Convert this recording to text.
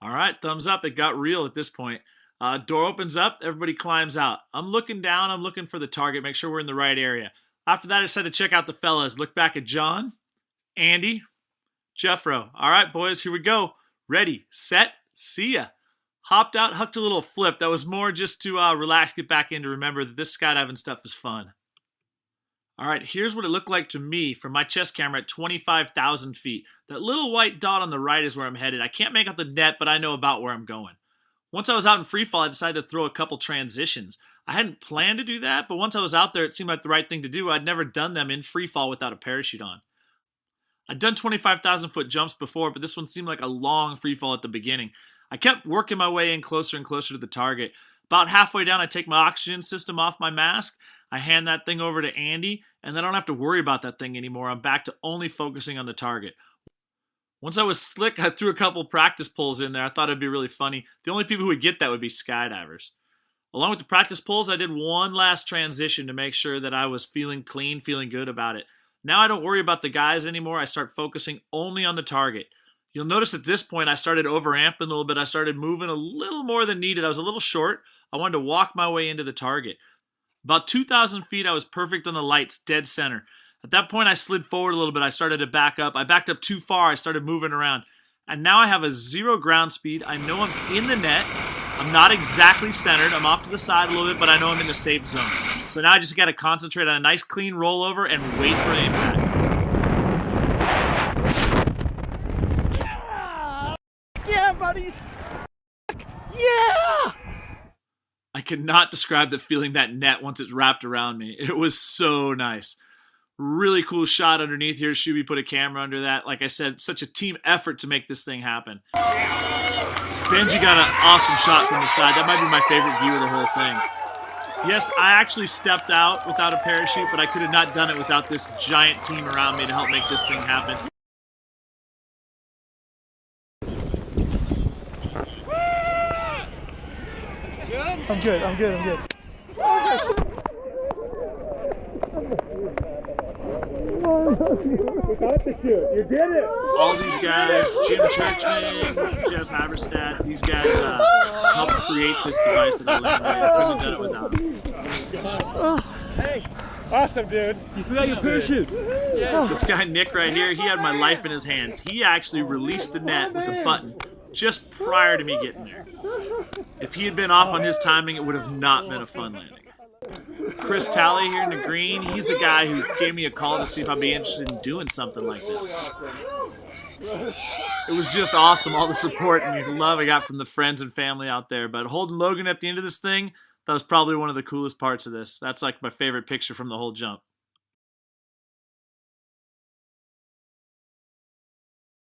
All right, thumbs up. It got real at this point. Door opens up. Everybody climbs out. I'm looking down. I'm looking for the target. Make sure we're in the right area. After that, I decided to check out the fellas. Look back at John, Andy, Jeffro. All right, boys, here we go. Ready, set, see ya. Hopped out, hooked a little flip. That was more just to relax, get back in, to remember that this skydiving stuff is fun. All right, here's what it looked like to me from my chest camera at 25,000 feet. That little white dot on the right is where I'm headed. I can't make out the net, but I know about where I'm going. Once I was out in free fall, I decided to throw a couple transitions. I hadn't planned to do that, but once I was out there, it seemed like the right thing to do. I'd never done them in free fall without a parachute on. I'd done 25,000 foot jumps before, but this one seemed like a long free fall at the beginning. I kept working my way in closer and closer to the target. About halfway down, I take my oxygen system off my mask. I hand that thing over to Andy, and then I don't have to worry about that thing anymore. I'm back to only focusing on the target. Once I was slick, I threw a couple practice pulls in there. I thought it'd be really funny. The only people who would get that would be skydivers. Along with the practice pulls, I did one last transition to make sure that I was feeling clean, feeling good about it. Now I don't worry about the guys anymore. I start focusing only on the target. You'll notice at this point I started overamping a little bit. I started moving a little more than needed. I was a little short. I wanted to walk my way into the target. About 2,000 feet, I was perfect on the lights, dead center. At that point, I slid forward a little bit. I started to back up. I backed up too far. I started moving around. And now I have a 0 ground speed. I know I'm in the net. I'm not exactly centered. I'm off to the side a little bit, but I know I'm in the safe zone. So now I just got to concentrate on a nice clean rollover and wait for the impact. Yeah, buddies! Yeah! I cannot describe the feeling that net once it's wrapped around me. It was so nice. Really cool shot underneath here. Shuby put a camera under that. Like I said, such a team effort to make this thing happen. Benji got an awesome shot from the side. That might be my favorite view of the whole thing. Yes, I actually stepped out without a parachute, but I could have not done it without this giant team around me to help make this thing happen. I'm good. Without the shoot, you did it! All these guys, Jim Churchman, Jeff Haberstadt, these guys helped create this device that I landed. I couldn't have done it without them. Hey! Awesome, dude. You forgot your parachute. Yeah. This guy, Nick, right here, he had my life in his hands. He actually released the net with a button just prior to me getting there. If he had been off on his timing, it would have not been a fun landing. Chris Talley here in the green, he's the guy who gave me a call to see if I'd be interested in doing something like this. It was just awesome, all the support and the love I got from the friends and family out there. But holding Logan at the end of this thing, that was probably one of the coolest parts of this. That's like my favorite picture from the whole jump.